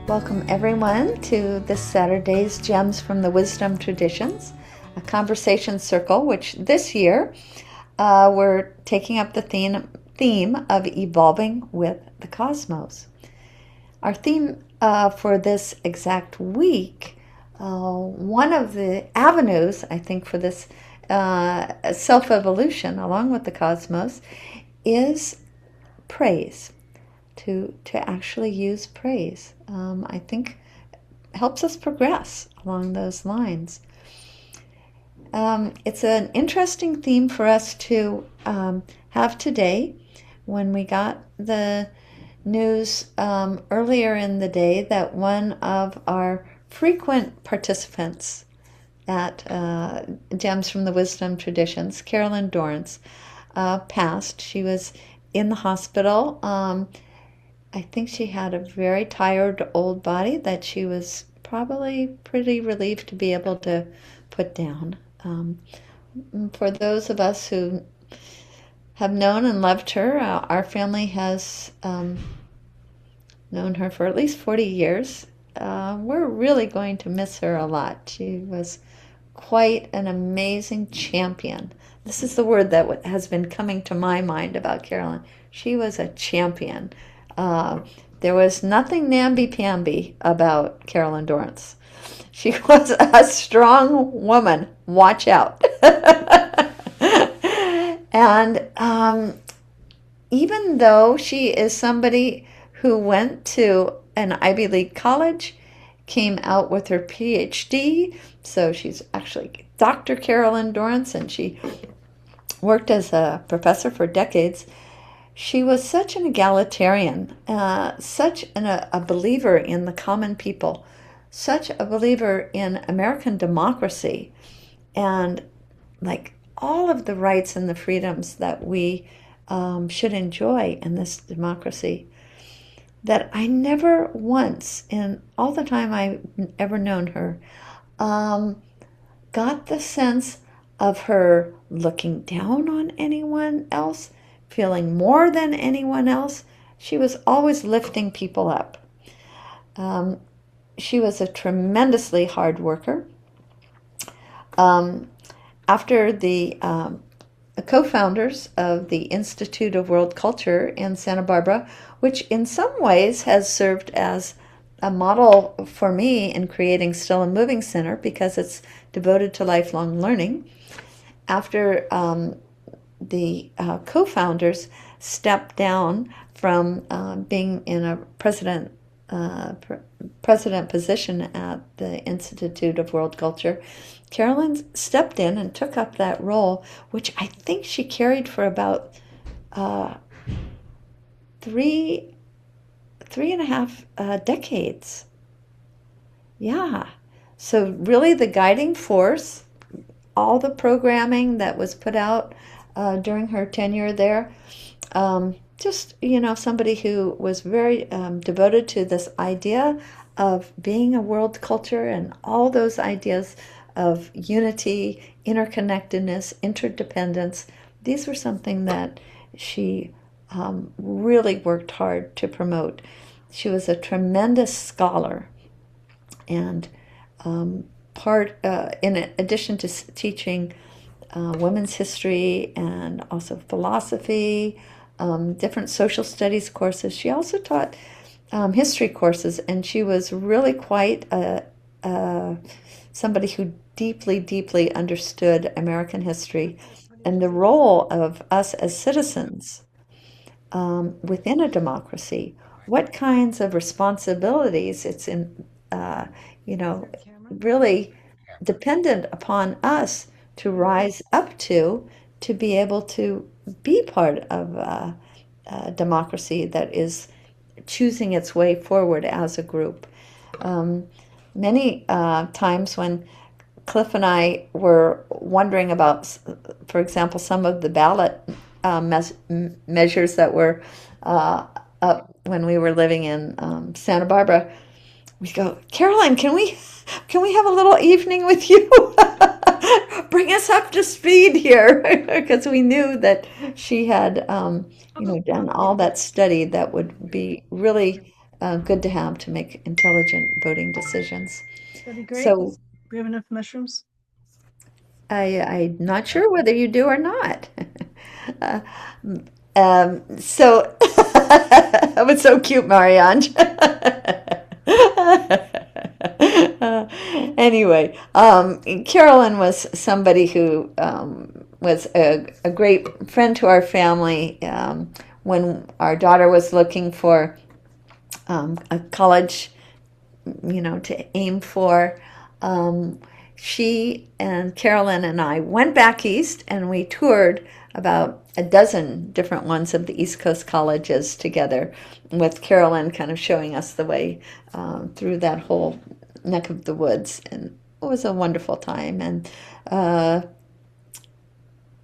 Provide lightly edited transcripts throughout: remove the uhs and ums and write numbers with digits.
Welcome everyone to this Saturday's Gems from the Wisdom Traditions, a conversation circle, which this year we're taking up the theme of evolving with the cosmos. Our theme for this exact week, one of the avenues, I think, for this self-evolution along with the cosmos is praise. To actually use praise, I think helps us progress along those lines. It's an interesting theme for us to have today when we got the news earlier in the day that one of our frequent participants at Gems from the Wisdom Traditions, Carolyn Dorrance, passed. She was in the hospital. I think she had a very tired old body that she was probably pretty relieved to be able to put down. For those of us who have known and loved her, our family has known her for at least 40 years. We're really going to miss her a lot. She was quite an amazing champion. This is the word that has been coming to my mind about Carolyn. She was a champion. There was nothing namby-pamby about Carolyn Dorrance. She was a strong woman. Watch out. And even though she is somebody who went to an Ivy League college, came out with her PhD, so she's actually Dr. Carolyn Dorrance, and she worked as a professor for decades. She was such an egalitarian, such a believer in the common people, such a believer in American democracy, and like all of the rights and the freedoms that we should enjoy in this democracy, that I never once, in all the time I've ever known her, got the sense of her looking down on anyone else, feeling more than anyone else. She was always lifting people up. She was a tremendously hard worker. After the co-founders of the Institute of World Culture in Santa Barbara, which in some ways has served as a model for me in creating Still and Moving Center because it's devoted to lifelong learning. After the co-founders stepped down from being in a president position at the Institute of World Culture, Carolyn stepped in and took up that role, which I think she carried for about three and a half decades. Yeah. So really the guiding force, all the programming that was put out during her tenure there, just, somebody who was very devoted to this idea of being a world culture and all those ideas of unity, interconnectedness, interdependence. These were something that she really worked hard to promote. She was a tremendous scholar, and in addition to teaching women's history and also philosophy, different social studies courses, she also taught history courses, and she was really quite somebody who deeply, deeply understood American history and the role of us as citizens within a democracy. What kinds of responsibilities it's really dependent upon us to rise up to be able to be part of a democracy that is choosing its way forward as a group. Many times when Cliff and I were wondering about, for example, some of the ballot measures that were up when we were living in Santa Barbara, we go, Carolyn, can we have a little evening with you? Bring us up to speed here, because we knew that she had done all that study that would be really good to have to make intelligent voting decisions. That'd be great. So We have enough mushrooms. I'm not sure whether you do or not. Uh, so that was so cute, Marianne. Anyway, Carolyn was somebody who was a great friend to our family when our daughter was looking for a college, to aim for. Um, she and Carolyn and I went back east and we toured about a dozen different ones of the East Coast colleges together, with Carolyn kind of showing us the way through that whole neck of the woods. And it was a wonderful time. And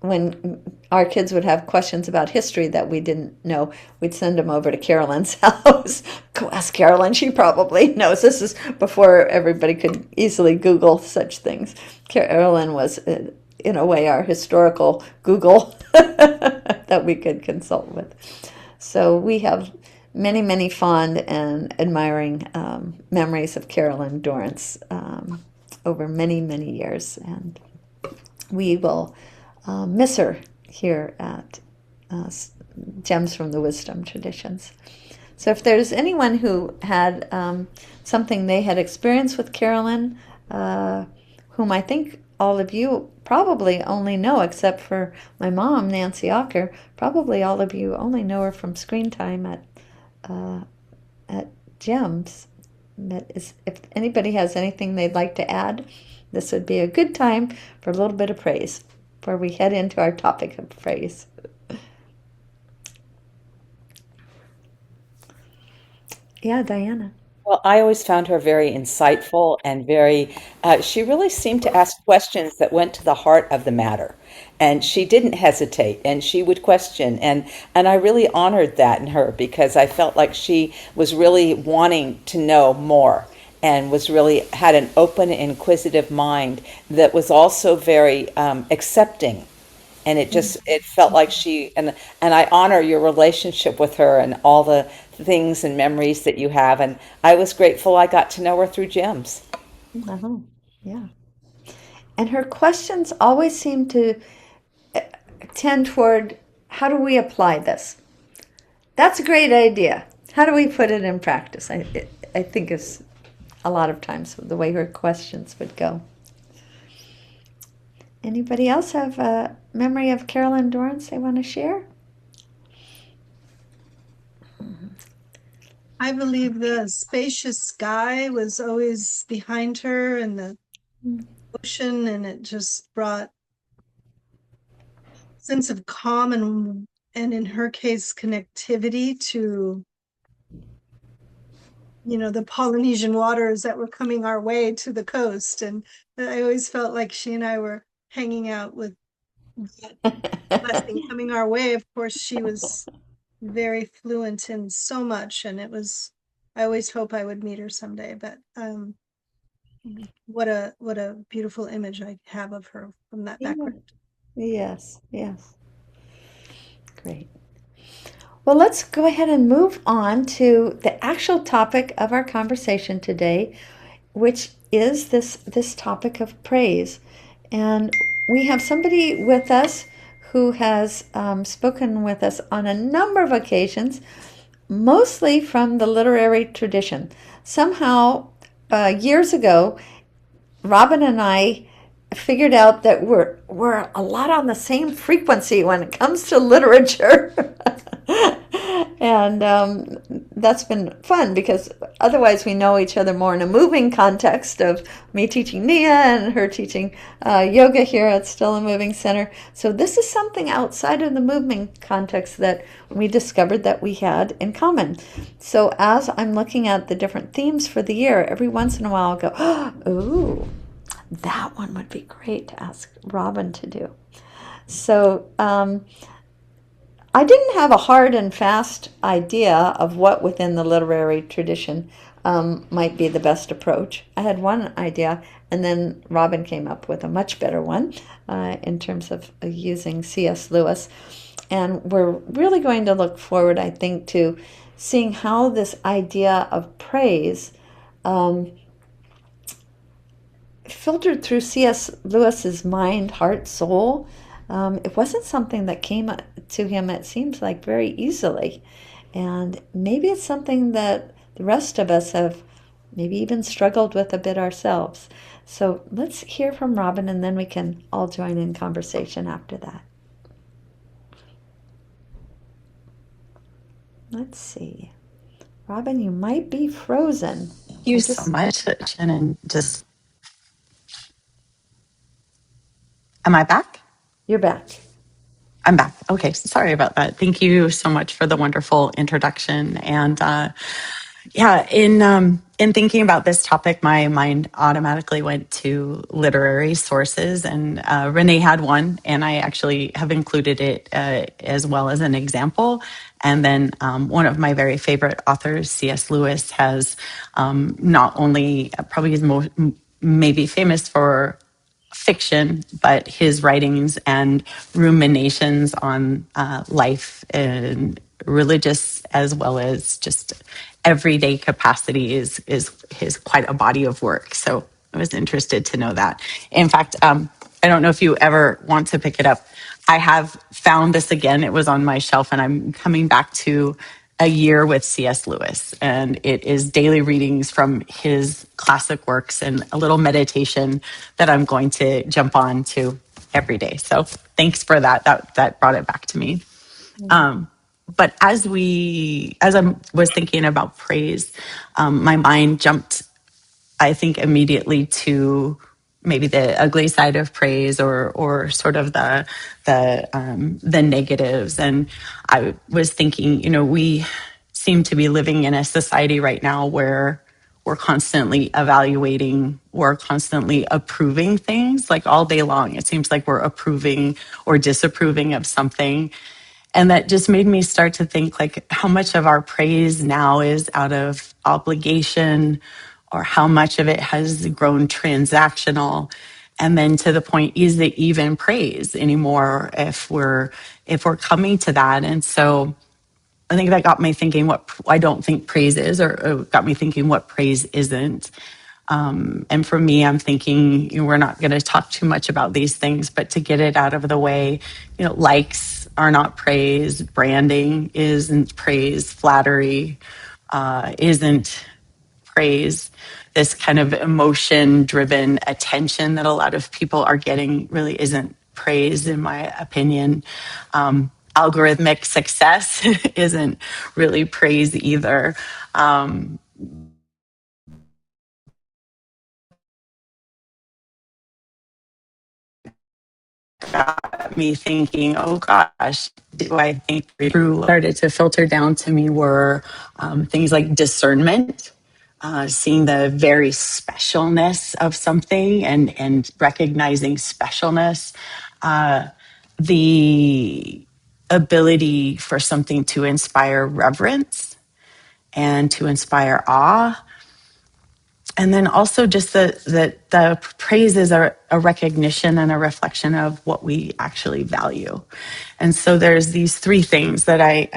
when our kids would have questions about history that we didn't know, we'd send them over to Carolyn's house. Go ask Carolyn, she probably knows. This is before everybody could easily Google such things. Carolyn was, in a way, our historical Google that we could consult with. So we have many, many fond and admiring memories of Carolyn Dorrance over many, many years. And we will miss her here at Gems from the Wisdom Traditions. So if there's anyone who had something they had experienced with Carolyn, whom I think all of you probably only know, except for my mom, Nancy Ocker, probably all of you only know her from screen time at Gems. But if anybody has anything they'd like to add, this would be a good time for a little bit of praise before we head into our topic of praise. Yeah, Diana. Well, I always found her very insightful and she really seemed to ask questions that went to the heart of the matter. And she didn't hesitate and she would question. And I really honored that in her because I felt like she was really wanting to know more and was really had an open, inquisitive mind that was also very accepting, and it felt like and I honor your relationship with her and all the things and memories that you have, and I was grateful I got to know her through Gems. Uh-huh. Yeah. And her questions always seem to tend toward, how do we apply this? That's a great idea. How do we put it in practice? I think is a lot of times the way her questions would go. Anybody else have a memory of Carolyn Dorrance they want to share? I believe the spacious sky was always behind her and the ocean, and it just brought a sense of calm and in her case, connectivity to, the Polynesian waters that were coming our way to the coast. And I always felt like she and I were hanging out with that blessing coming our way. Of course, she was very fluent in so much, and I always hope I would meet her someday. But what a beautiful image I have of her from that Yeah. background. Yes, yes. Great. Well, let's go ahead and move on to the actual topic of our conversation today, which is this topic of praise. And we have somebody with us who has spoken with us on a number of occasions, mostly from the literary tradition. Somehow, years ago, Robin and I figured out that we're a lot on the same frequency when it comes to literature. And that's been fun because otherwise we know each other more in a moving context of me teaching Nia and her teaching yoga here at Still a Moving Center. So this is something outside of the moving context that we discovered that we had in common. So as I'm looking at the different themes for the year, every once in a while I'll go, oh, that one would be great to ask Robin to do. So I didn't have a hard and fast idea of what within the literary tradition might be the best approach. I had one idea, and then Robin came up with a much better one in terms of using C.S. Lewis. And we're really going to look forward, I think, to seeing how this idea of praise um, filtered through C.S. Lewis's mind, heart, soul. It wasn't something that came to him, it seems like, very easily. And maybe it's something that the rest of us have maybe even struggled with a bit ourselves. So let's hear from Robin, and then we can all join in conversation after that. Let's see. Robin, you might be frozen. Thank you so much, Shannon. Am I back? You're back. I'm back. Okay, sorry about that. Thank you so much for the wonderful introduction. And yeah, in thinking about this topic, my mind automatically went to literary sources, and Renée had one, and I actually have included it as well as an example. And then one of my very favorite authors, C.S. Lewis, has not only probably his most maybe famous for fiction, but his writings and ruminations on life and religious as well as just everyday capacity is quite a body of work. So I was interested to know that. In fact, I don't know if you ever want to pick it up. I have found this again. It was on my shelf, and I'm coming back to A Year with C.S. Lewis, and it is daily readings from his classic works and a little meditation that I'm going to jump on to every day. So thanks for that. That brought it back to me. But as I was thinking about praise, my mind jumped, I think, immediately to maybe the ugly side of praise, or sort of the negatives. And I was thinking, we seem to be living in a society right now where we're constantly evaluating, we're constantly approving things, like all day long. It seems like we're approving or disapproving of something. And that just made me start to think, like, how much of our praise now is out of obligation, or how much of it has grown transactional. And then to the point, is it even praise anymore if we're coming to that? And so I think that got me thinking what I don't think praise is, or got me thinking what praise isn't. And for me, I'm thinking, we're not going to talk too much about these things, but to get it out of the way, likes are not praise, branding isn't praise, flattery isn't praise. This kind of emotion driven attention that a lot of people are getting really isn't praise, in my opinion. Algorithmic success isn't really praise either. Got me thinking, oh gosh, do I think true started to filter down to me were things like discernment, seeing the very specialness of something, and recognizing specialness, the ability for something to inspire reverence and to inspire awe. And then also just the praise is a recognition and a reflection of what we actually value. And so there's these three things that I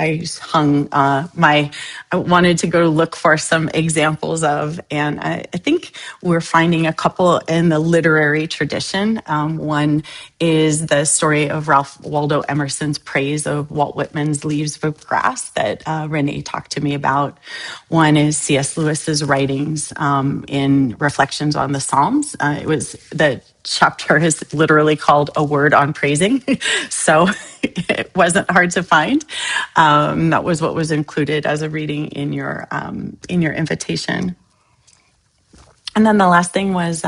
hung I wanted to go look for some examples of. And I think we're finding a couple in the literary tradition. One is the story of Ralph Waldo Emerson's praise of Walt Whitman's Leaves of Grass that Renée talked to me about. One is C.S. Lewis's writings in Reflections on the Psalms. The chapter is literally called A Word on Praising. So it wasn't hard to find. That was what was included as a reading in your invitation. And then the last thing was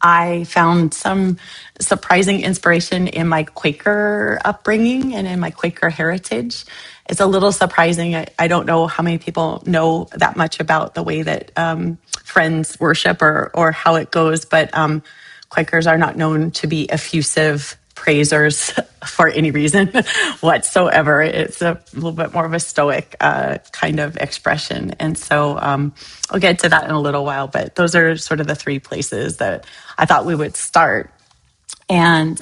I found some surprising inspiration in my Quaker upbringing and in my Quaker heritage. It's a little surprising. I don't know how many people know that much about the way that Friends worship, or how it goes, but Quakers are not known to be effusive praisers for any reason whatsoever. It's a little bit more of a stoic kind of expression. And so I'll get to that in a little while, but those are sort of the three places that I thought we would start. And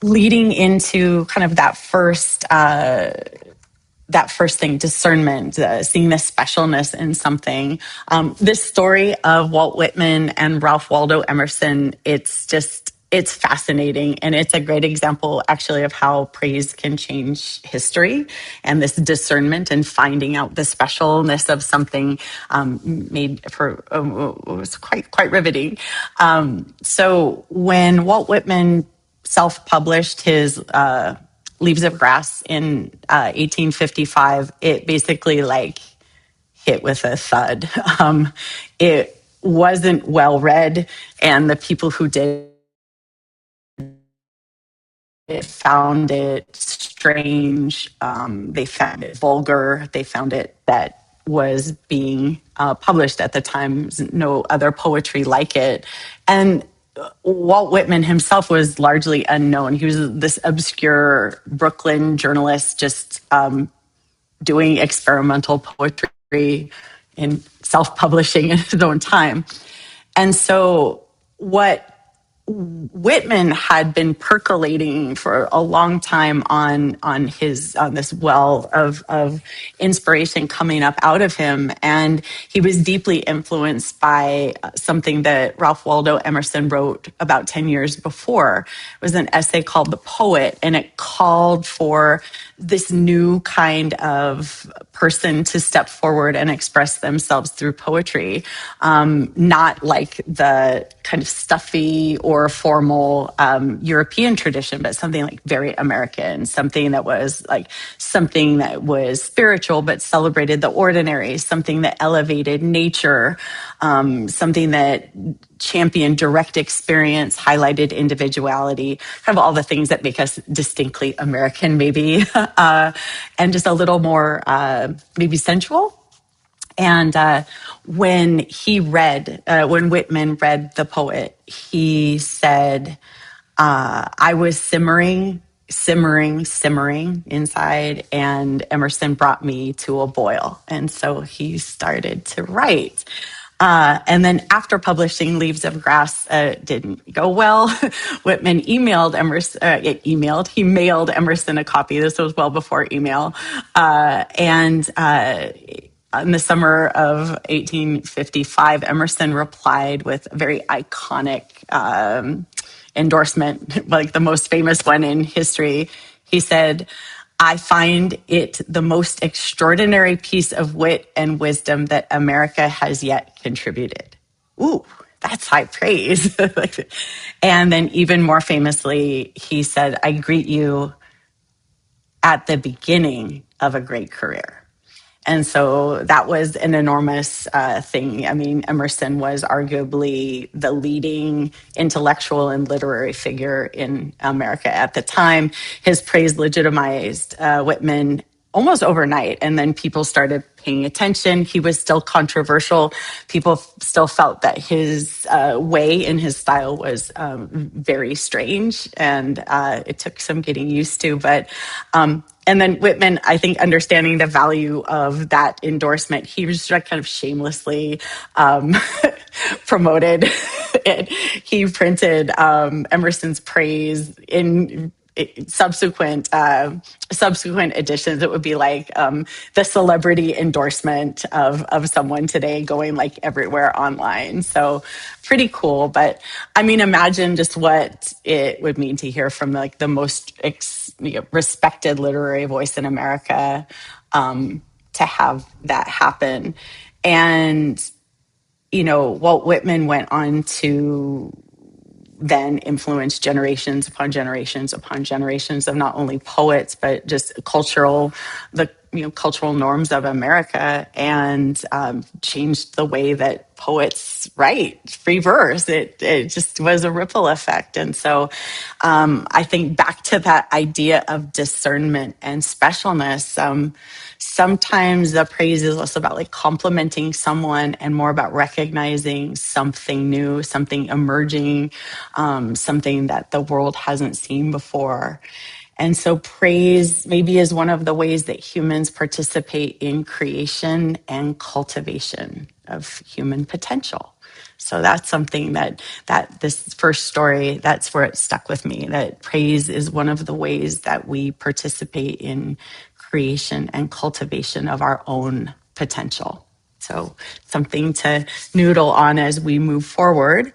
leading into kind of that first that first thing, discernment, seeing the specialness in something. This story of Walt Whitman and Ralph Waldo Emerson, it's fascinating. And it's a great example, actually, of how praise can change history, and this discernment and finding out the specialness of something made for was quite riveting. So when Walt Whitman self-published his Leaves of Grass in 1855, it basically like hit with a thud. It wasn't well read, and the people who did it found it strange. They found it vulgar. They found it that was being published at the time. No other poetry like it. And Walt Whitman himself was largely unknown. He was this obscure Brooklyn journalist just doing experimental poetry and self-publishing in his own time. And so what Whitman had been percolating for a long time on this well of inspiration coming up out of him, and he was deeply influenced by something that Ralph Waldo Emerson wrote about 10 years before. It was an essay called "The Poet," and it called for this new kind of person to step forward and express themselves through poetry, not like the kind of stuffy or formal European tradition, but something like very American, something that was spiritual but celebrated the ordinary, something that elevated nature, something that championed direct experience, highlighted individuality, kind of all the things that make us distinctly American, maybe, and just a little more maybe sensual. And when Whitman read The Poet, he said, I was simmering inside, and Emerson brought me to a boil. And so he started to write. And then after publishing Leaves of Grass didn't go well, Whitman emailed Emerson, he mailed Emerson a copy. This was well before email. And in the summer of 1855, Emerson replied with a very iconic endorsement, like the most famous one in history. He said, I find it the most extraordinary piece of wit and wisdom that America has yet contributed. Ooh, that's high praise. And then even more famously, he said, I greet you at the beginning of a great career. And so that was an enormous thing. I mean, Emerson was arguably the leading intellectual and literary figure in America at the time. His praise legitimized Whitman almost overnight, and then people started paying attention. He was still controversial. People still felt that his way and his style was very strange, and it took some getting used to. But and then Whitman, I think, understanding the value of that endorsement, he was just kind of shamelessly promoted it. He printed Emerson's praise in subsequent editions. It would be like the celebrity endorsement of someone today, going like everywhere online. So pretty cool. But I mean, imagine just what it would mean to hear from like the most respected literary voice in America, to have that happen. And Walt Whitman went on to then influenced generations upon generations upon generations of not only poets, but just cultural norms of America, and changed the way that poets write free verse. It just was a ripple effect. And so I think back to that idea of discernment and specialness. Sometimes the praise is less about like complimenting someone and more about recognizing something new, something emerging, something that the world hasn't seen before. And so praise maybe is one of the ways that humans participate in creation and cultivation of human potential. So that's something that this first story, that's where it stuck with me, that praise is one of the ways that we participate in creation and cultivation of our own potential. So something to noodle on as we move forward.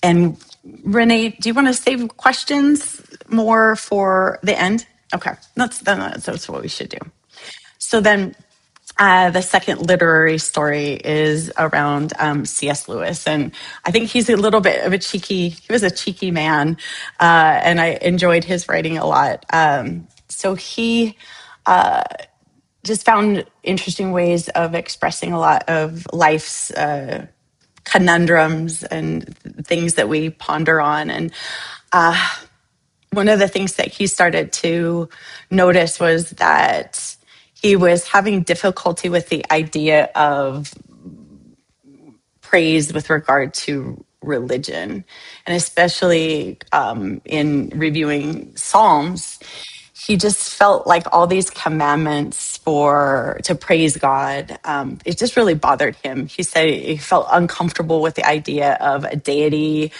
And Renee, do you want to save questions more for the end? Okay, that's what we should do. So then the second literary story is around C.S. Lewis. And I think he's a little bit of he was a cheeky man, and I enjoyed his writing a lot. So he just found interesting ways of expressing a lot of life's conundrums and things that we ponder on. And one of the things that he started to notice was that he was having difficulty with the idea of praise with regard to religion, and especially in reviewing Psalms, he just felt like all these commandments to praise God, it just really bothered him. He said he felt uncomfortable with the idea of a deity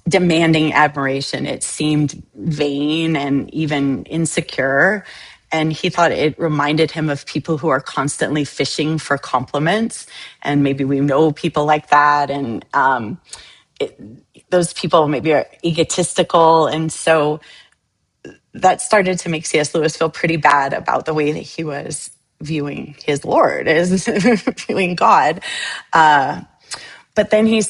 demanding admiration. It seemed vain and even insecure. And he thought it reminded him of people who are constantly fishing for compliments. And maybe we know people like that. And those people maybe are egotistical. And so that started to make C.S. Lewis feel pretty bad about the way that he was viewing his Lord, as viewing God. But then he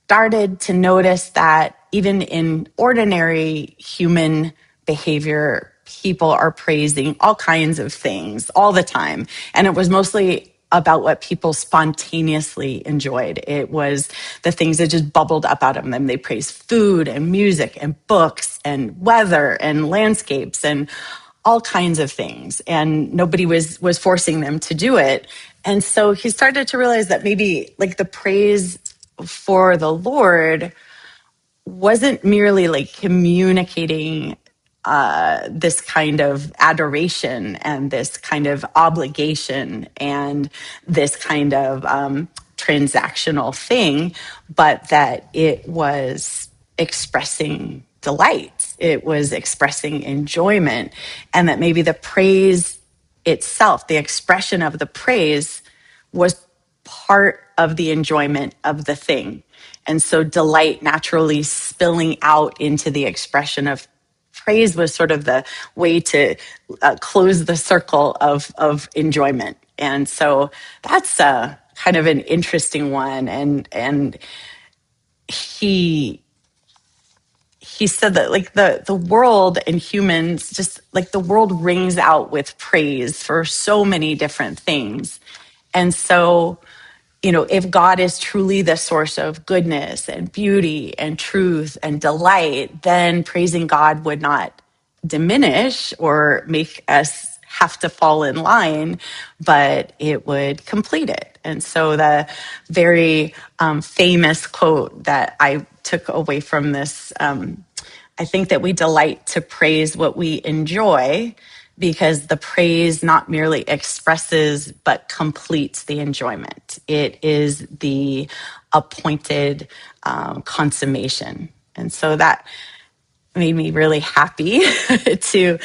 started to notice that even in ordinary human behavior, people are praising all kinds of things all the time. And it was mostly about what people spontaneously enjoyed. It was the things that just bubbled up out of them. They praised food and music and books and weather and landscapes and all kinds of things. And nobody was forcing them to do it. And so he started to realize that maybe like the praise for the Lord wasn't merely like communicating this kind of adoration and this kind of obligation and this kind of transactional thing, but that it was expressing delight, it was expressing enjoyment, and that maybe the praise itself, the expression of the praise, was part of the enjoyment of the thing. And so delight naturally spilling out into the expression of praise was sort of the way to close the circle of enjoyment. And so that's kind of an interesting one. And he said that like the world and humans, just like the world rings out with praise for so many different things. And so, if God is truly the source of goodness and beauty and truth and delight, then praising God would not diminish or make us have to fall in line, but it would complete it. And so the very famous quote that I took away from this, I think that we delight to praise what we enjoy, because the praise not merely expresses but completes the enjoyment. It is the appointed consummation. And so that made me really happy to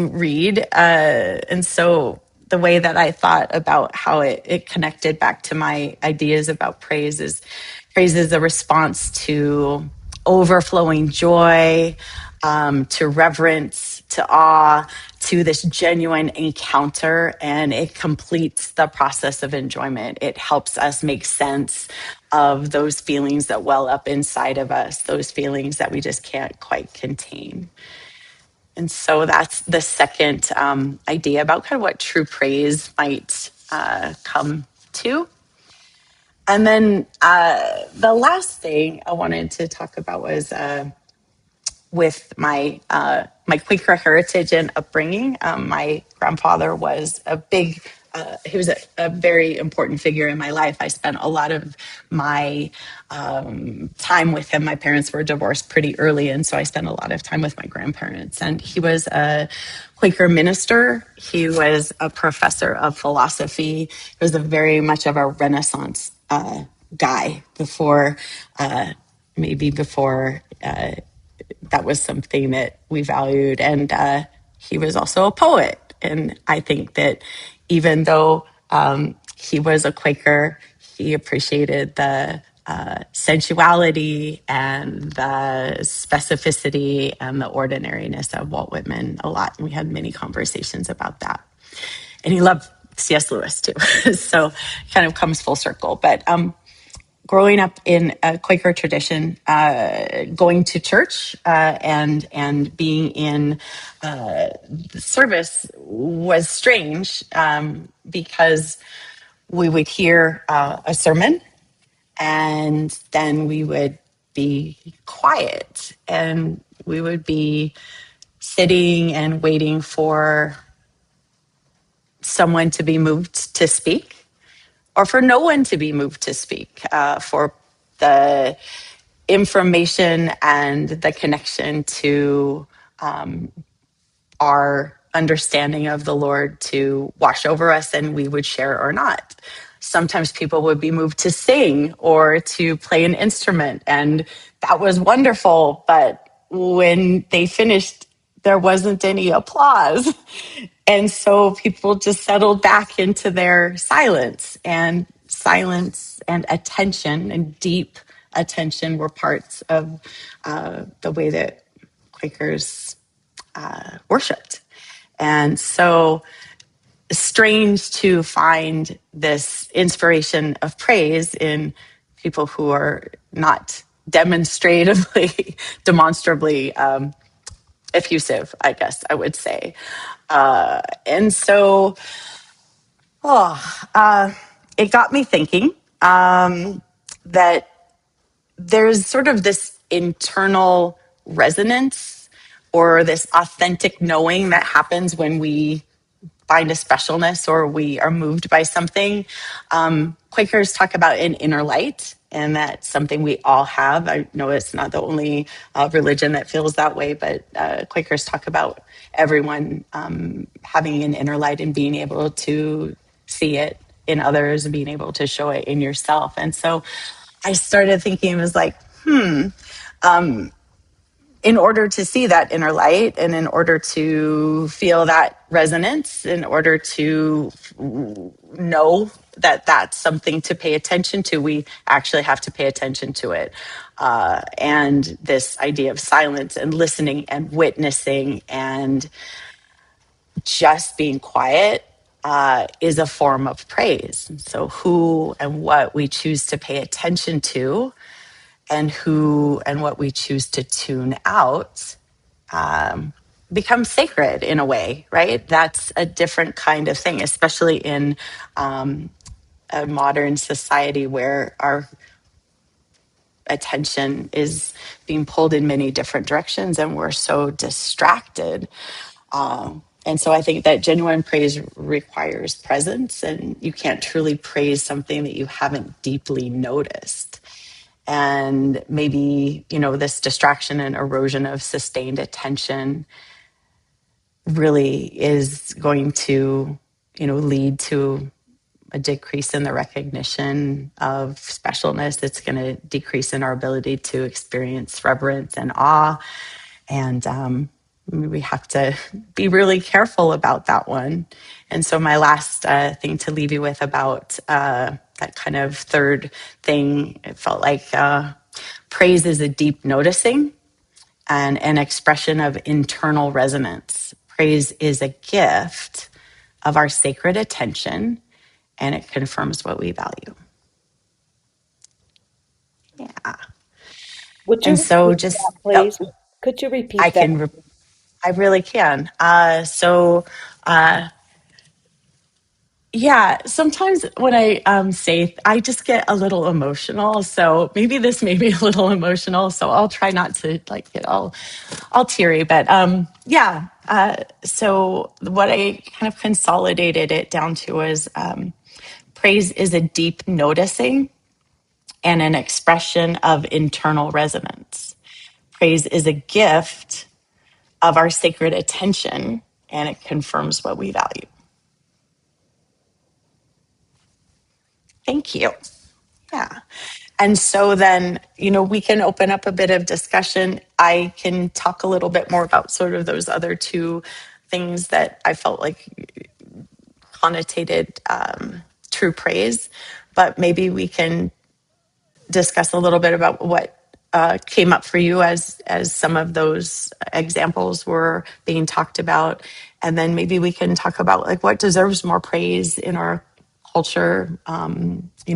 read. And so the way that I thought about how it connected back to my ideas about praise is a response to overflowing joy, to reverence, to awe, to this genuine encounter, and it completes the process of enjoyment. It helps us make sense of those feelings that well up inside of us, those feelings that we just can't quite contain. And so that's the second idea about kind of what true praise might come to. And then the last thing I wanted to talk about was with my Quaker heritage and upbringing. My grandfather was he was a very important figure in my life. I spent a lot of my time with him. My parents were divorced pretty early, and so I spent a lot of time with my grandparents. And he was a Quaker minister. He was a professor of philosophy. He was very much of a Renaissance guy before that was something that we valued. And he was also a poet. And I think that even though he was a Quaker, he appreciated the sensuality and the specificity and the ordinariness of Walt Whitman a lot. And we had many conversations about that. And he loved C.S. Lewis too. So kind of comes full circle. But growing up in a Quaker tradition, going to church and being in the service was strange because we would hear a sermon and then we would be quiet and we would be sitting and waiting for someone to be moved to speak or for no one to be moved to speak, for the information and the connection to our understanding of the Lord to wash over us and we would share or not. Sometimes people would be moved to sing or to play an instrument, and that was wonderful. But when they finished, there wasn't any applause. And so people just settled back into their silence and attention and deep attention were parts of the way that Quakers worshipped. And so strange to find this inspiration of praise in people who are not demonstrably effusive, I guess I would say. And so it got me thinking that there's sort of this internal resonance or this authentic knowing that happens when we find a specialness or we are moved by something. Quakers talk about an inner light, and that's something we all have. I know it's not the only religion that feels that way, but Quakers talk about everyone having an inner light and being able to see it in others and being able to show it in yourself. And so I started thinking, it was like, in order to see that inner light and in order to feel that resonance, in order to know that that's something to pay attention to, we actually have to pay attention to it. And this idea of silence and listening and witnessing and just being quiet is a form of praise. So who and what we choose to pay attention to and who and what we choose to tune out becomes sacred in a way, right? That's a different kind of thing, especially in a modern society where our attention is being pulled in many different directions and we're so distracted. And so I think that genuine praise requires presence, and you can't truly praise something that you haven't deeply noticed. And maybe, this distraction and erosion of sustained attention really is going to, lead to a decrease in the recognition of specialness. It's going to decrease in our ability to experience reverence and awe. And we have to be really careful about that one. And so my last thing to leave you with about that kind of third thing, it felt like praise is a deep noticing and an expression of internal resonance. Praise is a gift of our sacred attention, and it confirms what we value. Yeah. Would you And so repeat just, that, please? Could you repeat that? I really can. Yeah, sometimes when I say, I just get a little emotional. So maybe this made me a little emotional. So I'll try not to get all teary. But yeah. So what I kind of consolidated it down to was praise is a deep noticing and an expression of internal resonance. Praise is a gift of our sacred attention, and it confirms what we value. Thank you. Yeah. And so then, we can open up a bit of discussion. I can talk a little bit more about sort of those other two things that I felt like connotated true praise, but maybe we can discuss a little bit about what came up for you as some of those examples were being talked about, and then maybe we can talk about like what deserves more praise in our culture.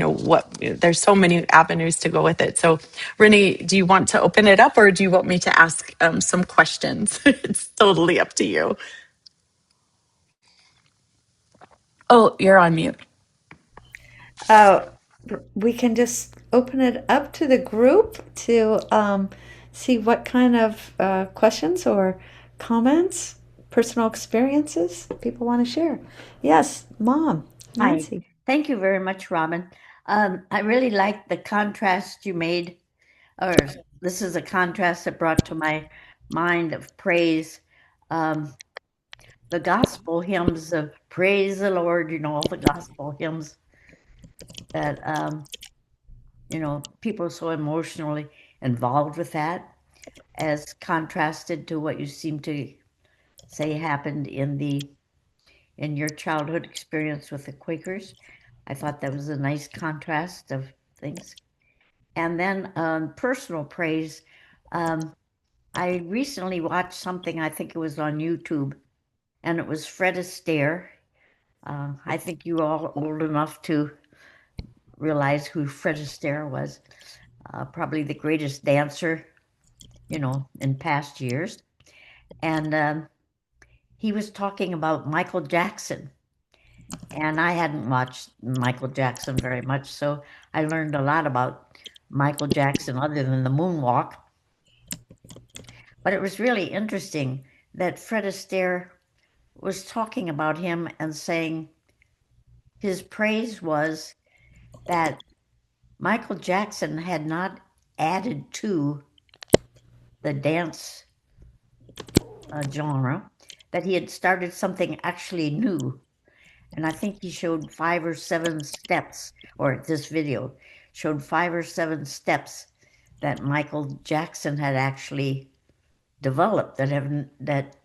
What there's so many avenues to go with it. So, Renee, do you want to open it up, or do you want me to ask some questions? It's totally up to you. Oh, you're on mute. Uh, we can just open it up to the group to see what kind of questions or comments, personal experiences people want to share. Yes, Mom, Hi. Nancy. Thank you very much, Robin. I really like the contrast you made, or this is a contrast that brought to my mind of praise. Um, the gospel hymns of praise the Lord, all the gospel hymns that, people are so emotionally involved with that, as contrasted to what you seem to say happened in your childhood experience with the Quakers. I thought that was a nice contrast of things. And then personal praise. Um, I recently watched something, I think it was on YouTube, and it was Fred Astaire. I think you all old enough to realize who Fred Astaire was. Probably the greatest dancer, in past years. And he was talking about Michael Jackson. And I hadn't watched Michael Jackson very much, so I learned a lot about Michael Jackson other than the moonwalk. But it was really interesting that Fred Astaire was talking about him and saying his praise was that Michael Jackson had not added to the dance genre, that he had started something actually new. And I think he showed 5 or 7 steps, or this video showed 5 or 7 steps that Michael Jackson had actually developed that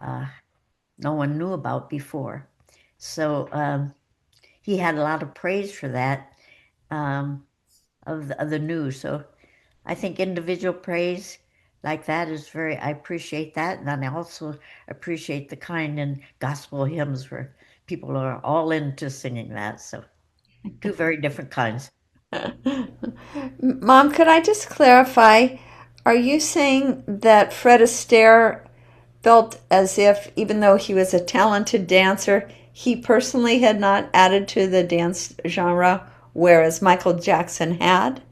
uh, no one knew about before. So he had a lot of praise for that, of the news. So I think individual praise like that is I appreciate that. And I also appreciate the kind in gospel hymns where people are all into singing that. So two very different kinds. Mom, could I just clarify? Are you saying that Fred Astaire felt as if, even though he was a talented dancer, he personally had not added to the dance genre, whereas Michael Jackson had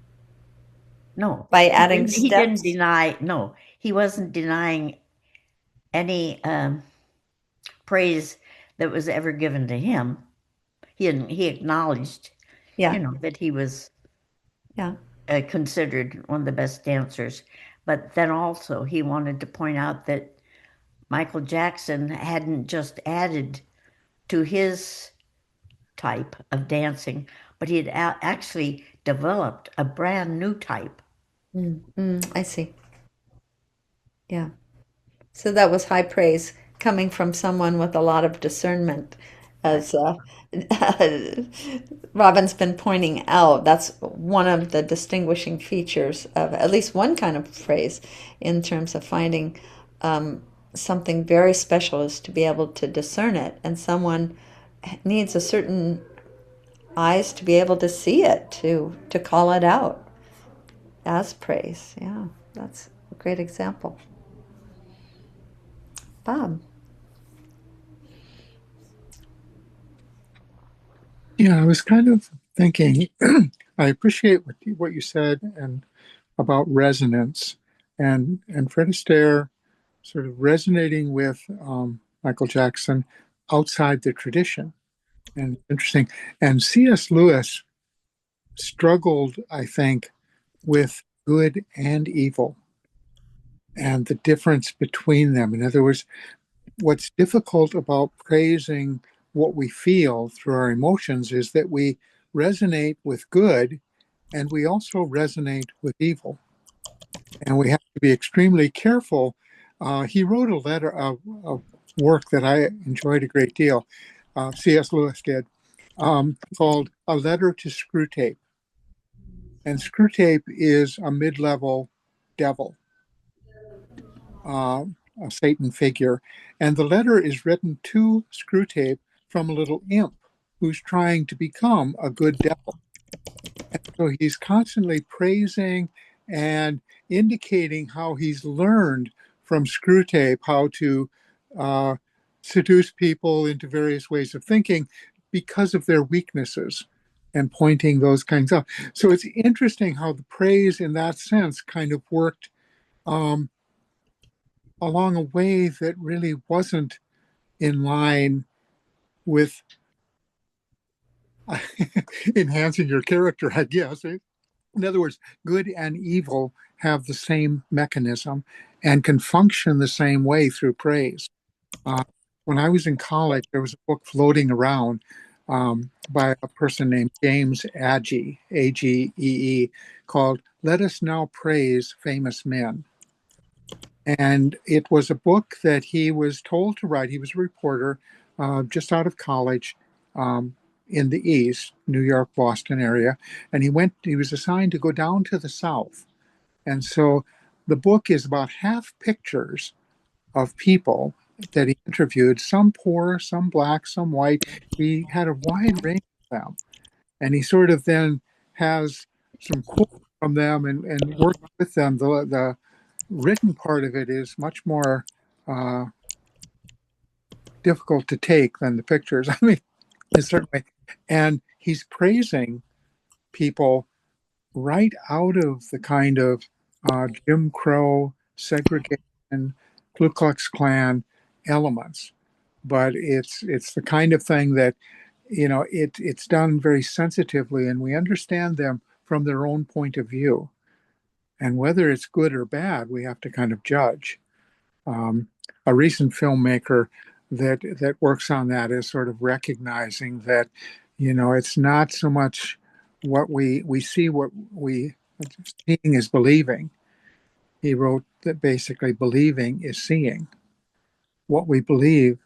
No, by he adding didn't, he didn't steps? deny, no, he wasn't denying any praise that was ever given to him. He acknowledged, Yeah, that he was yeah. considered one of the best dancers. But then also he wanted to point out that Michael Jackson hadn't just added to his type of dancing, but he had actually developed a brand new type. I see. Yeah. So that was high praise coming from someone with a lot of discernment, Right. as Robin's been pointing out. That's one of the distinguishing features of at least one kind of praise in terms of finding something very special is to be able to discern it. And someone needs a certain eyes to be able to see it, to call it out as praise. Yeah, that's a great example. Bob. Yeah, I was kind of thinking, I appreciate what you said and about resonance and Fred Astaire sort of resonating with Michael Jackson outside the tradition. And interesting. And C.S. Lewis struggled, I think, with good and evil and the difference between them. In other words, what's difficult about praising what we feel through our emotions is that we resonate with good and we also resonate with evil. And we have to be extremely careful. He wrote a letter of work that I enjoyed a great deal. C.S. Lewis did, called A Letter to Screwtape. And Screwtape is a mid-level devil, uh, a Satan figure. And the letter is written to Screwtape from a little imp who's trying to become a good devil. And so he's constantly praising and indicating how he's learned from Screwtape how to uh, seduce people into various ways of thinking because of their weaknesses and pointing those kinds out. So it's interesting how the praise in that sense kind of worked um, along a way that really wasn't in line with enhancing your character, I guess. In other words, good and evil have the same mechanism and can function the same way through praise. Uh, when I was in college, there was a book floating around by a person named James Agee, Agee, called Let Us Now Praise Famous Men. And it was a book that he was told to write. He was a reporter just out of college in the East, New York, Boston area. And he was assigned to go down to the South. And so the book is about half pictures of people that he interviewed, some poor, some black, some white. He had a wide range of them. And he sort of then has some quotes from them and works with them. The written part of it is much more uh, difficult to take than the pictures. I mean, certainly. And he's praising people right out of the kind of Jim Crow, segregation, Ku Klux Klan elements. But it's the kind of thing that it's done very sensitively, and we understand them from their own point of view. And whether it's good or bad, we have to kind of judge. Um, a recent filmmaker that works on that is sort of recognizing that, it's not so much what we see, what we seeing is believing. He wrote that basically believing is seeing. What we believe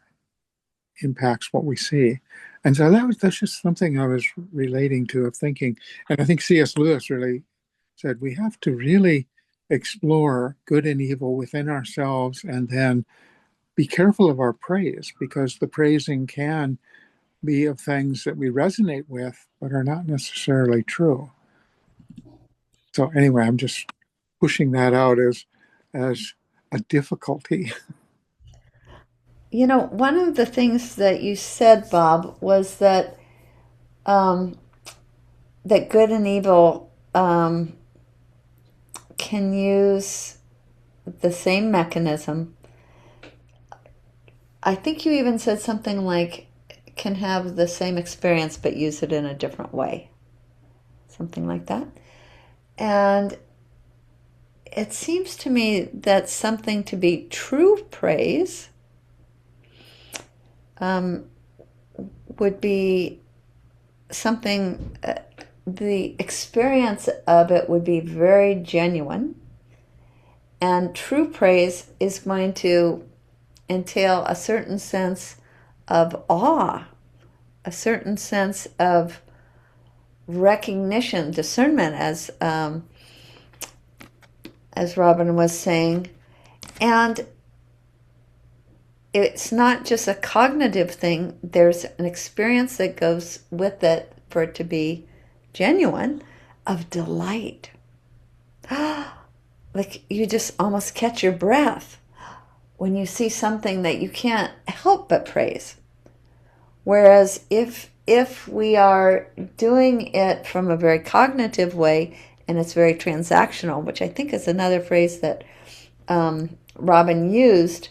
impacts what we see. And so that's just something I was relating to of thinking. And I think C.S. Lewis really said we have to really explore good and evil within ourselves and then be careful of our praise, because the praising can be of things that we resonate with but are not necessarily true. So anyway, I'm just pushing that out as a difficulty. One of the things that you said, Bob, was um, that good and evil can use the same mechanism. I think you even said something like can have the same experience but use it in a different way. Something like that. And it seems to me that something to be true praise um, would be something, the experience of it would be very genuine. And true praise is going to entail a certain sense of awe, a certain sense of recognition, discernment, as Robin was saying. And it's not just a cognitive thing, there's an experience that goes with it for it to be genuine, of delight. Like you just almost catch your breath when you see something that you can't help but praise. Whereas if we are doing it from a very cognitive way and it's very transactional, which I think is another phrase that Robin used,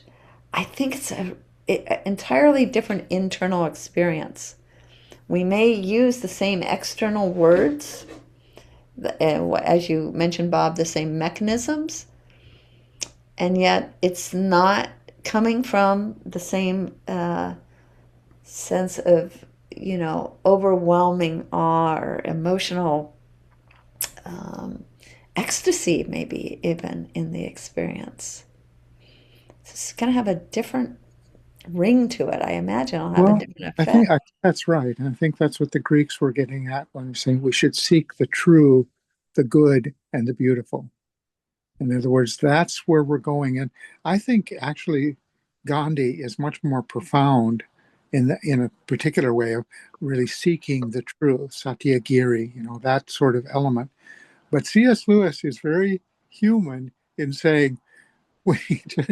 I think it's an entirely different internal experience. We may use the same external words, as you mentioned, Bob, the same mechanisms, and yet it's not coming from the same sense of, overwhelming awe or emotional um, ecstasy, maybe even in the experience. It's going to have a different ring to it. I imagine it'll have a Well, different I think effect. that's right. And I think that's what the Greeks were getting at when they're saying we should seek the true, the good, and the beautiful. In other words, that's where we're going. And I think actually Gandhi is much more profound in a particular way of really seeking the truth, Satyagiri, that sort of element. But C.S. Lewis is very human in saying we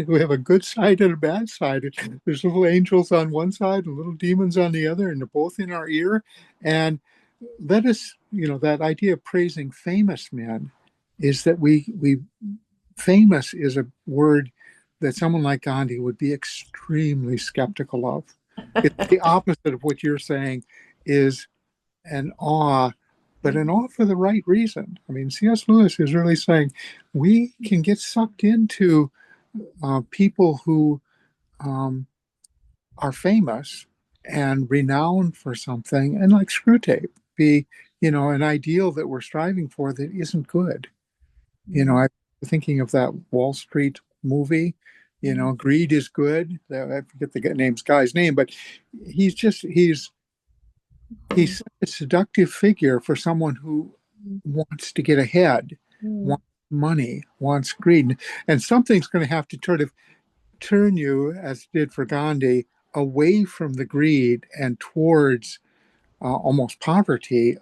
we have a good side and a bad side. There's little angels on one side and little demons on the other, and they're both in our ear. And let us, that idea of praising famous men is that we famous is a word that someone like Gandhi would be extremely skeptical of. It's the opposite of what you're saying is an awe, but an awe for the right reason. I mean, C.S. Lewis is really saying we can get sucked into people who um, are famous and renowned for something, and like Screwtape, be an ideal that we're striving for that isn't good. I'm thinking of that Wall Street movie. Greed is good. I forget the guy's name, but he's a seductive figure for someone who wants to get ahead, wants money, wants greed, and something's going to have to sort of turn you, as it did for Gandhi, away from the greed and towards almost poverty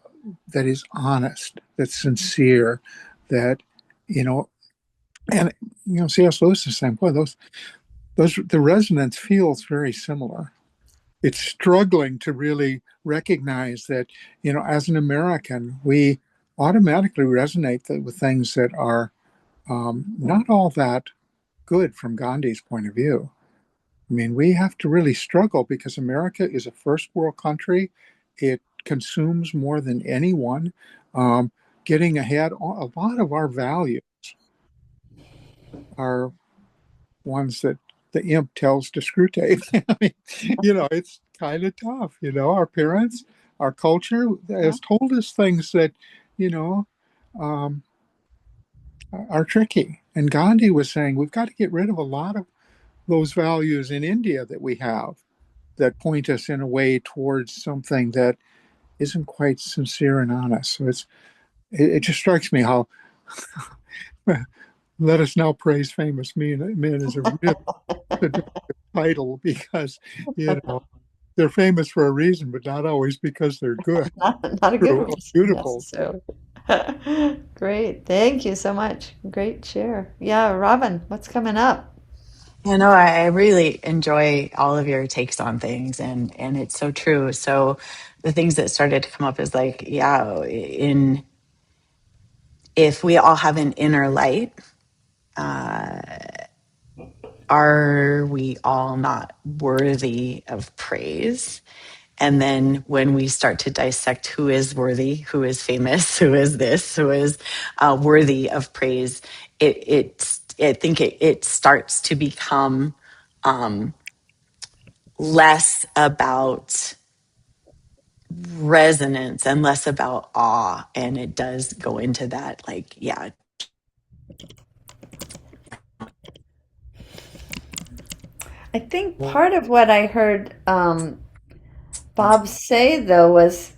that is honest, that's sincere, that you know, and C.S. Lewis is saying, boy, those the resonance feels very similar. It's struggling to really recognize that, as an American, we automatically resonate with things that are not all that good from Gandhi's point of view. I mean, we have to really struggle because America is a first world country. It consumes more than anyone. Um, Getting ahead, a lot of our values are ones that the imp tells to Screwtape. I mean, it's kind of tough. Our parents, our culture has told us things that, you know, um, are tricky. And Gandhi was saying we've got to get rid of a lot of those values in India that we have that point us in a way towards something that isn't quite sincere and honest. So it just strikes me how let us now praise famous men is a real seductive title because you know they're famous for a reason, but not always because they're good Not a good or reason beautiful. necessarily. Great. Thank you so much. Great share. Yeah, Robin, what's coming up? I really enjoy all of your takes on things, and it's so true. So the things that started to come up is like, yeah, in if we all have an inner light, uh, are we all not worthy of praise? And then when we start to dissect who is worthy, who is famous, who is this, who is worthy of praise, I think it starts to become um, less about resonance and less about awe. And it does go into that, like, yeah. I think part of what I heard Bob say, though, was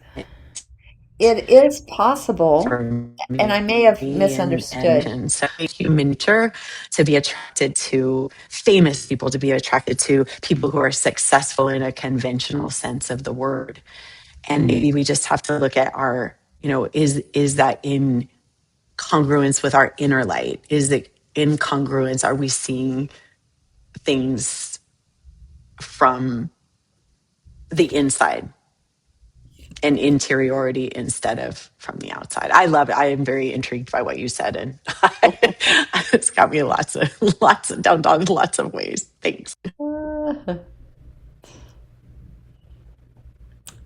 it is possible, For and me I may have misunderstood. and so human nature to be attracted to famous people, to be attracted to people who are successful in a conventional sense of the word. And maybe we just have to look at our, is that in congruence with our inner light? Is it incongruence? Are we seeing things from the inside and interiority instead of from the outside? I love it. I am very intrigued by what you said, and it's got me lots of down lots of ways. Thanks.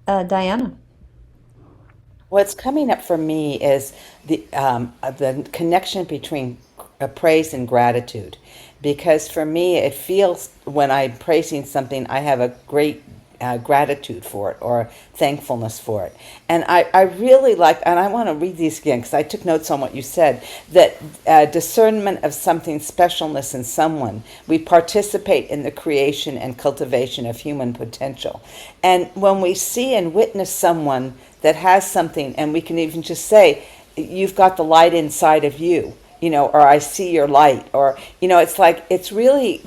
Diana. What's coming up for me is the connection between praise and gratitude, because for me it feels when I'm praising something, I have a great gratitude for it or thankfulness for it. And I really like, and I want to read these again because I took notes on what you said, that discernment of something specialness in someone. We participate in the creation and cultivation of human potential. And when we see and witness someone that has something, and we can even just say, you've got the light inside of you, or I see your light, or, it's like, it's really,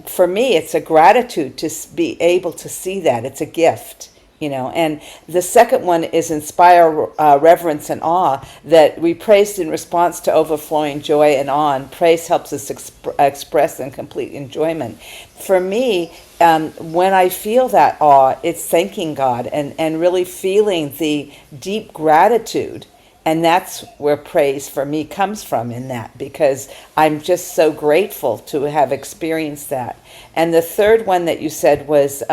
for me, it's a gratitude to be able to see that. It's a gift. And the second one is inspire reverence and awe, that we praised in response to overflowing joy and awe, and praise helps us express and complete enjoyment. For me, when I feel that awe, it's thanking God and really feeling the deep gratitude. And that's where praise for me comes from, in that, because I'm just so grateful to have experienced that. And the third one that you said was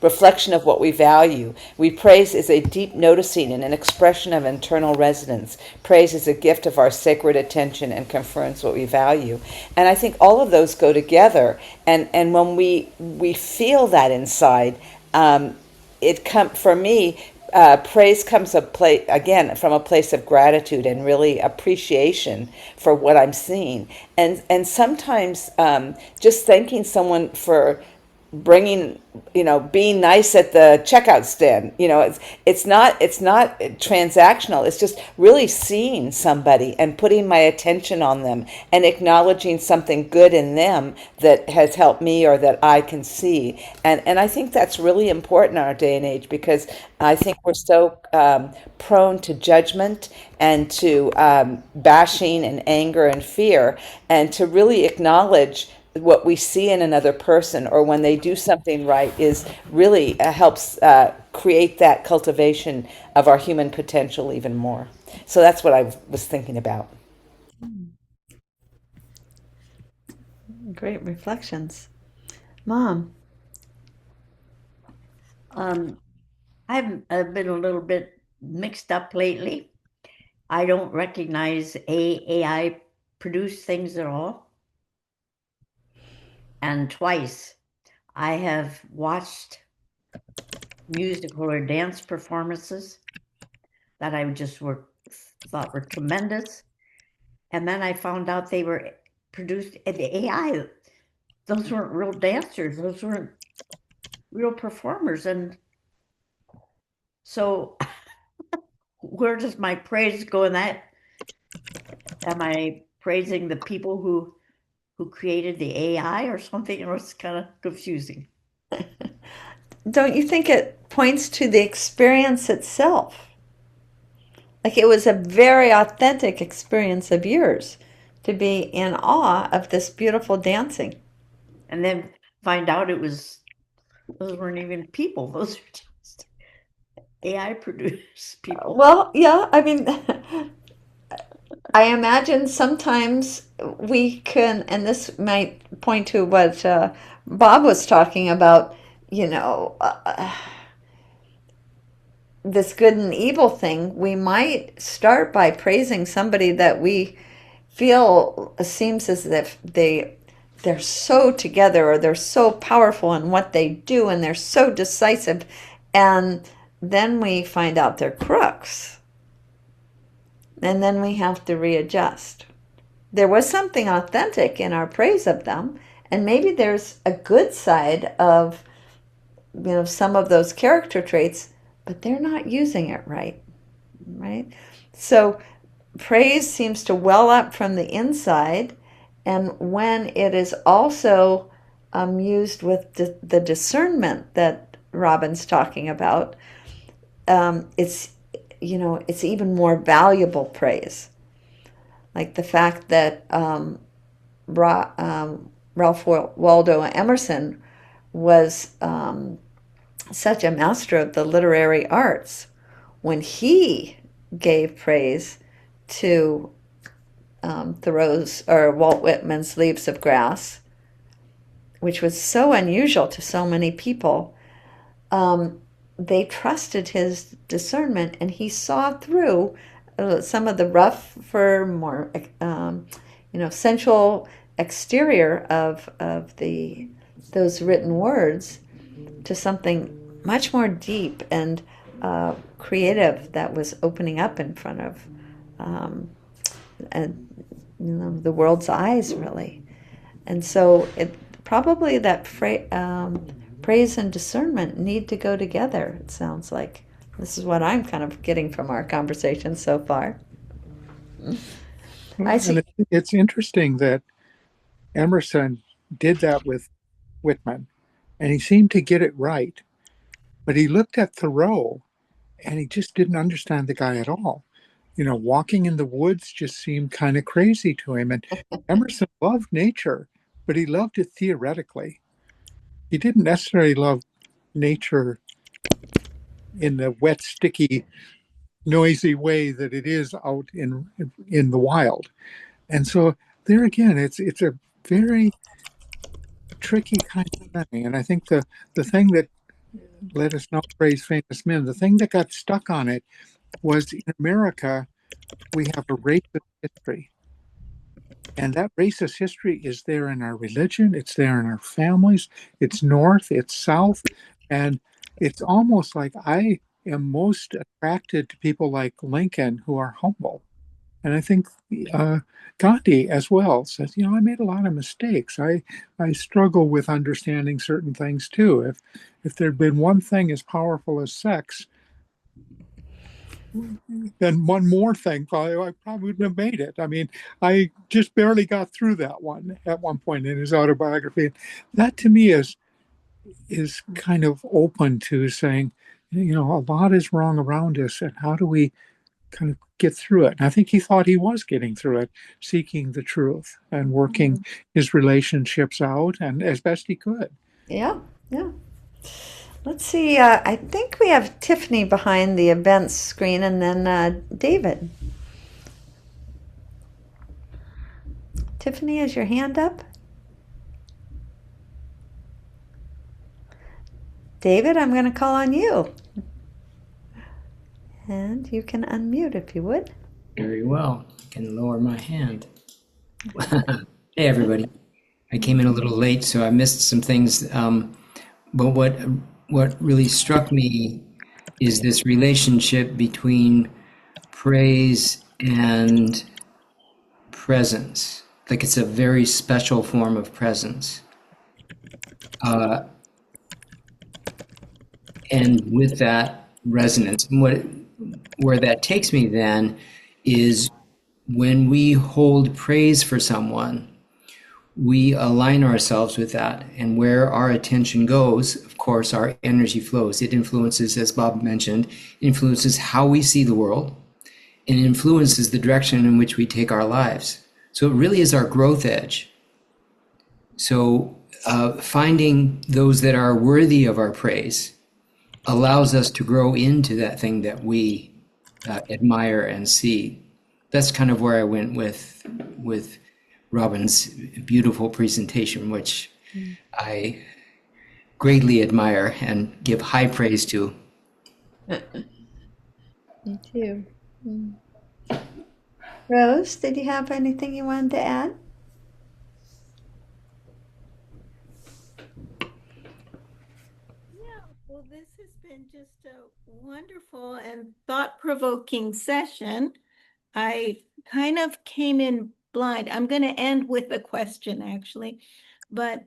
reflection of what we value. We praise is a deep noticing and an expression of internal resonance. Praise is a gift of our sacred attention and confirms what we value. And I think all of those go together. And when we feel that inside, for me, praise comes again from a place of gratitude and really appreciation for what I'm seeing, and sometimes just thanking someone for bringing, being nice at the checkout stand. It's not transactional. It's just really seeing somebody and putting my attention on them and acknowledging something good in them that has helped me or that I can see. And I think that's really important in our day and age, because I think we're so prone to judgment and to bashing and anger and fear, and to really acknowledge what we see in another person, or when they do something right, is really helps create that cultivation of our human potential even more. So that's what I was thinking about. Great reflections. Mom. Um, I've been a little bit mixed up lately. I don't recognize AI produced things at all. And twice I have watched musical or dance performances that I just thought were tremendous. And then I found out they were produced in the AI. Those weren't real dancers. Those weren't real performers. And so where does my praise go in that? Am I praising the people who created the AI or something? It's kind of confusing. Don't you think it points to the experience itself? Like, it was a very authentic experience of yours to be in awe of this beautiful dancing. And then find out those weren't even people. Those are just AI produced people. Well, yeah, I mean, I imagine sometimes we can, and this might point to what Bob was talking about, you know, this good and evil thing. We might start by praising somebody that we feel seems as if they're so together, or they're so powerful in what they do, and they're so decisive, and then we find out they're crooks, and then we have to readjust. There was something authentic in our praise of them, and maybe there's a good side of, some of those character traits, but they're not using it right? So praise seems to well up from the inside, and when it is also used with the discernment that Robin's talking about, it's it's even more valuable praise. Like the fact that Ralph Waldo Emerson was such a master of the literary arts. When he gave praise to Thoreau's or Walt Whitman's Leaves of Grass, which was so unusual to so many people, they trusted his discernment, and he saw through some of the rougher, more sensual exterior of those written words, to something much more deep and creative that was opening up in front of um, and the world's eyes, really. And so it probably that praise and discernment need to go together. It sounds like this is what I'm kind of getting from our conversation so far. I Well, and see. it's interesting that Emerson did that with Whitman, and he seemed to get it right. But he looked at Thoreau, and he just didn't understand the guy at all. Walking in the woods just seemed kind of crazy to him. And Emerson loved nature, but he loved it theoretically. He didn't necessarily love nature in the wet, sticky, noisy way that it is out in the wild. And so there again, it's a very tricky kind of thing. And I think the thing that let us now praise famous men, the thing that got stuck on it was in America, we have a racist history. And that racist history is there in our religion, it's there in our families, it's north, it's south. And it's almost like I am most attracted to people like Lincoln who are humble. And I think uh, Gandhi as well says, I made a lot of mistakes. I struggle with understanding certain things too. If there'd been one thing as powerful as sex, then one more thing, I probably wouldn't have made it. I mean, I just barely got through that one at one point in his autobiography. That to me is kind of open to saying, a lot is wrong around us, and how do we kind of get through it? And I think he thought he was getting through it, seeking the truth and working his relationships out and as best he could. Yeah, yeah. Let's see. I think we have Tiffany behind the events screen, and then David. Tiffany, is your hand up? David, I'm going to call on you. And you can unmute if you would. Very well. I can lower my hand. Hey, everybody. I came in a little late, so I missed some things. But what really struck me is this relationship between praise and presence. Like it's a very special form of presence. And with that resonance, and where that takes me then is when we hold praise for someone, we align ourselves with that. And where our attention goes, of course, our energy flows. It influences, as Bob mentioned, influences how we see the world and influences the direction in which we take our lives. So it really is our growth edge. So finding those that are worthy of our praise allows us to grow into that thing that we admire and see. That's kind of where I went with Robin's beautiful presentation, which I greatly admire and give high praise to. Me too. Rose, did you have anything you wanted to add? Yeah, well, this has been just a wonderful and thought-provoking session. I kind of came in blind. I'm going to end with a question, actually. But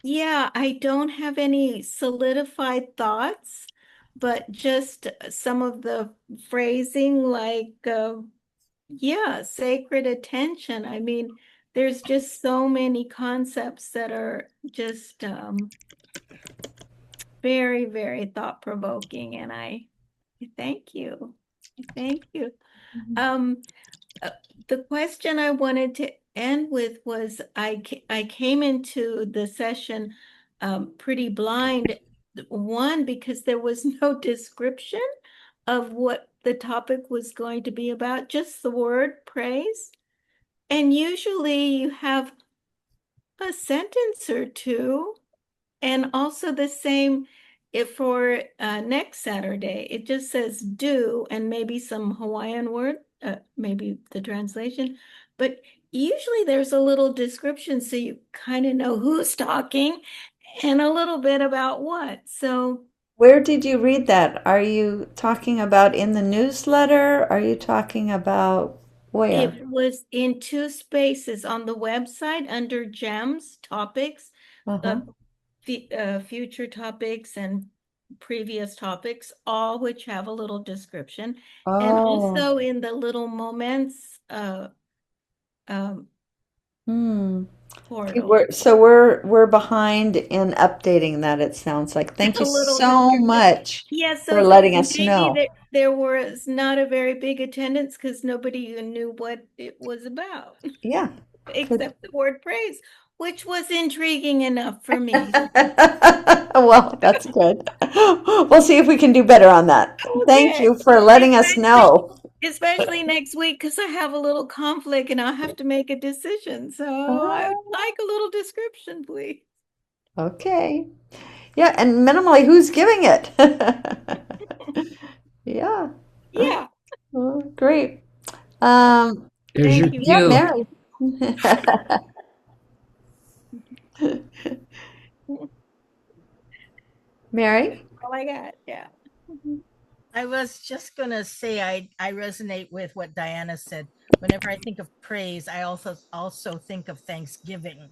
yeah, I don't have any solidified thoughts, but just some of the phrasing like, yeah, sacred attention. I mean, there's just so many concepts that are just very, very thought-provoking, and I thank you. Thank you. Um, the question I wanted to end with was I came into the session pretty blind. One, because there was no description of what the topic was going to be about, just the word praise. And usually you have a sentence or two, and also the same if for next Saturday. It just says do and maybe some Hawaiian word, maybe the translation. But usually there's a little description so you kind of know who's talking and a little bit about what. So Where did you read that? Are you talking about in the newsletter? Are you talking about where? it was in two spaces on the website under gems, topics, uh, Uh-huh. future topics and previous topics, all which have a little description. And Oh. also in the little moments um, Hmm. Okay, portal, we're behind in updating that, it sounds like. Thank a you little so description. much Yeah, for so letting us maybe know. there was not a very big attendance because nobody even knew what it was about, Yeah. Good. except the word praise, which was intriguing enough for me. Well, that's good. We'll see if we can do better on that. Thank Okay, you for letting us especially know. especially next week because I have a little conflict and I'll have to make a decision. So I would Oh, like a little description, please. okay. Yeah, and minimally, who's giving it? Yeah. Yeah, Oh, great. There's your thank you. Yeah, cue. Mary. Mary? All I got. Yeah. I was just going to say I resonate with what Diana said. Whenever I think of praise, I also think of thanksgiving.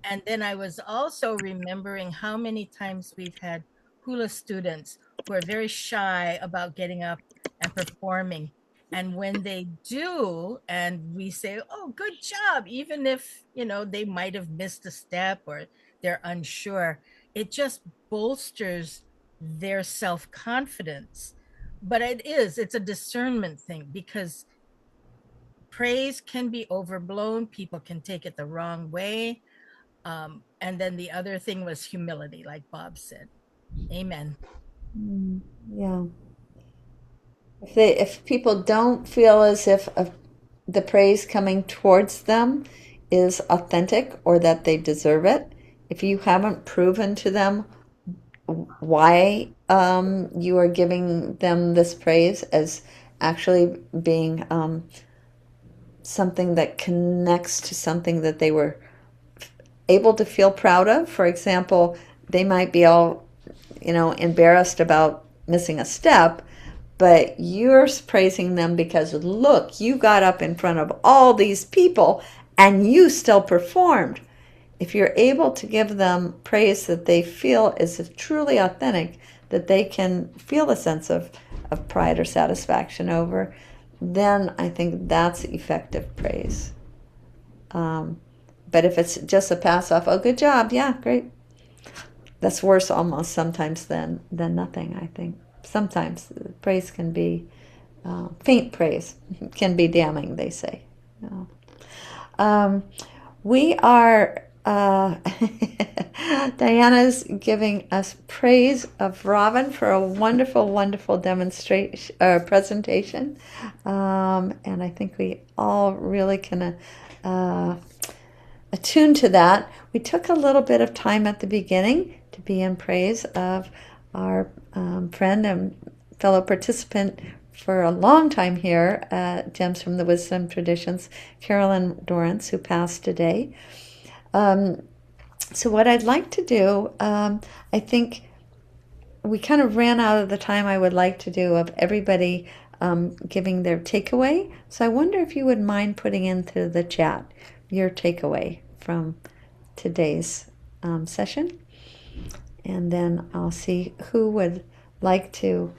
And then I was also remembering how many times we've had hula students who are very shy about getting up and performing. And when they do, and we say, "Oh, good job," even if, they might have missed a step or they're unsure, it just bolsters their self-confidence. But it's a discernment thing because praise can be overblown. People can take it the wrong way. And then the other thing was humility, like Bob said. Amen. Yeah. If people don't feel as if the praise coming towards them is authentic or that they deserve it, if you haven't proven to them why you are giving them this praise as actually being something that connects to something that they were able to feel proud of. For example, they might be all, embarrassed about missing a step, but you're praising them because look, you got up in front of all these people and you still performed. If you're able to give them praise that they feel is truly authentic, that they can feel a sense of pride or satisfaction over, then I think that's effective praise. Um, but if it's just a pass off, oh, good job, yeah, great, that's worse almost sometimes than nothing, I think. Sometimes praise can be, faint praise can be damning, they say. You know. We are, Diana's giving us praise of Robin for a wonderful, wonderful demonstration, presentation. And I think we all really can attune to that. We took a little bit of time at the beginning to be in praise of our friend and fellow participant for a long time here at Gems from the Wisdom Traditions, Carolyn Dorrance, who passed today. So what I'd like to do, I think we kind of ran out of the time I would like to do of everybody giving their takeaway. So I wonder if you would mind putting into the chat your takeaway from today's session. And then I'll see who would like to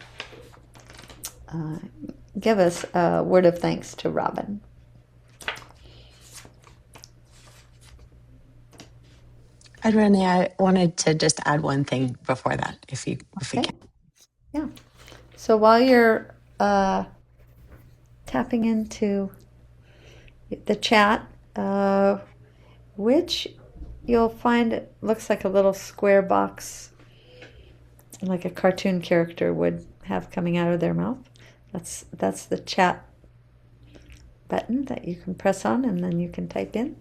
give us a word of thanks to Robin. I'd Renee, I wanted to just add one thing before that, if we Okay? can. Yeah. So while you're tapping into the chat, which you'll find it looks like a little square box, like a cartoon character would have coming out of their mouth. That's the chat button that you can press on, and then you can type in.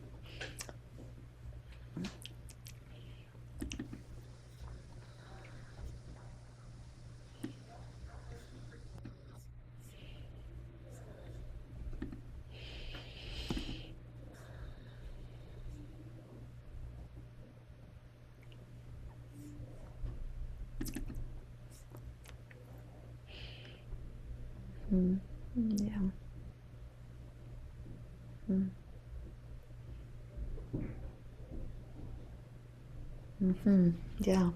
Yeah. Yeah.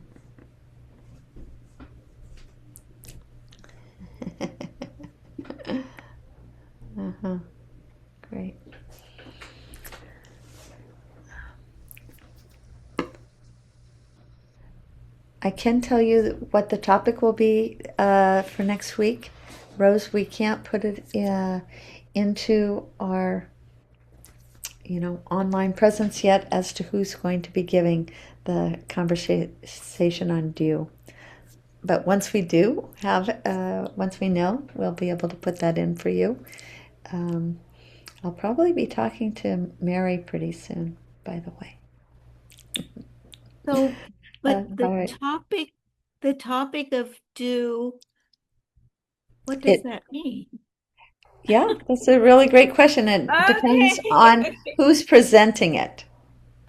Great. I can tell you what the topic will be for next week. Rose, we can't put it into our online presence yet as to who's going to be giving the conversation on due. But once we do once we know, we'll be able to put that in for you. Um, I'll probably be talking to Mary pretty soon, by the way. So, but All right. the topic of do, what does It, that mean? yeah, that's a really great question. It depends on Okay. who's presenting it,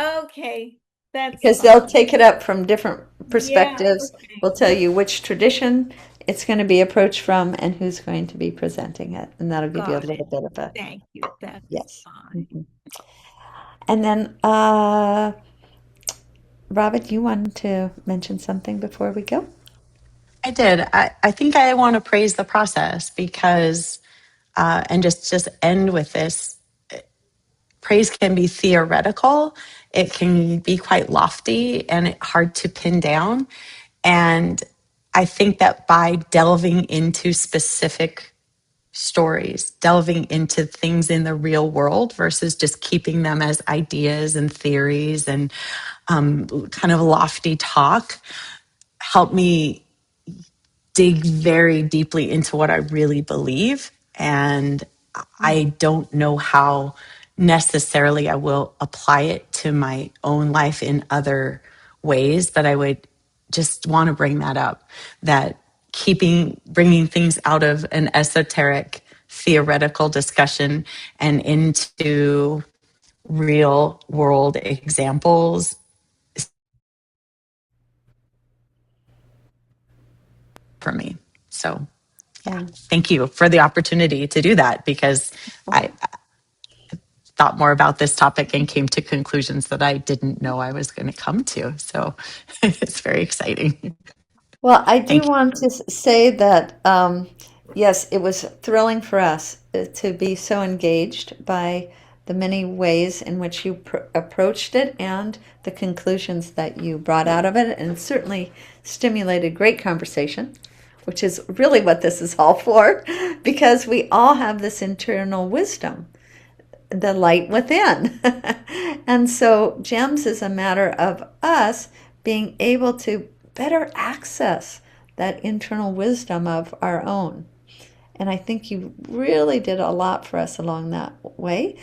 Okay, that's because they'll fine. take it up from different Yeah, perspectives. okay. We'll tell you which tradition it's going to be approached from and who's going to be presenting it, and that'll give you a Got little it. bit of a Thank you. That's yes. fine. Mhm. And then, Robin, you wanted to mention something before we go? I did. I think I want to praise the process because, and just end with this. Praise can be theoretical. It can be quite lofty and hard to pin down. And I think that by delving into specific stories, delving into things in the real world versus just keeping them as ideas and theories and kind of lofty talk, helped me dig very deeply into what I really believe. And I don't know how necessarily I will apply it to my own life in other ways, but I would just want to bring that up, that bringing things out of an esoteric theoretical discussion and into real world examples for me. So yeah, Yeah. thank you for the opportunity to do that, because I thought more about this topic and came to conclusions that I didn't know I was going to come to. So it's very exciting. Well, I do Thank you. want to say that, yes, it was thrilling for us to be so engaged by the many ways in which you approached it and the conclusions that you brought out of it, and certainly stimulated great conversation, which is really what this is all for, because we all have this internal wisdom, the light within. And so gems is a matter of us being able to better access that internal wisdom of our own. And I think you really did a lot for us along that way.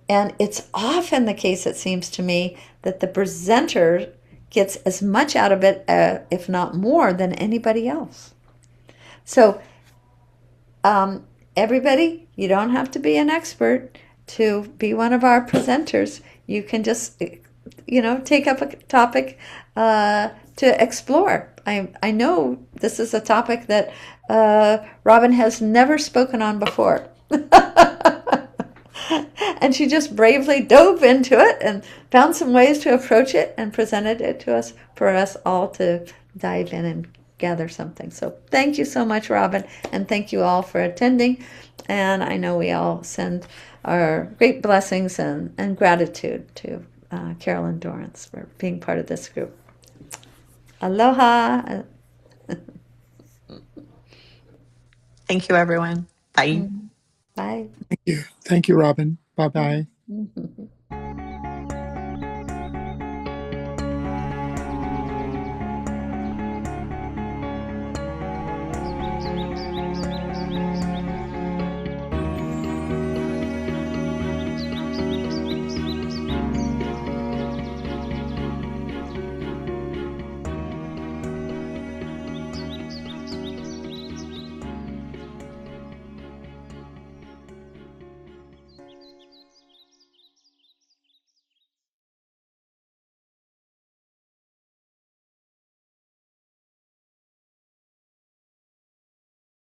And it's often the case, it seems to me, that the presenter gets as much out of it, if not more, than anybody else. So everybody, you don't have to be an expert to be one of our presenters. You can just, take up a topic to explore. I know this is a topic that Robin has never spoken on before. And she just bravely dove into it and found some ways to approach it and presented it to us for us all to dive in and gather something. So thank you so much, Robin, and thank you all for attending. And I know we all send our great blessings and gratitude to Carolyn Dorrance for being part of this group. Aloha. Thank you, everyone. Bye. Bye. Thank you. Thank you, Robin. Bye bye.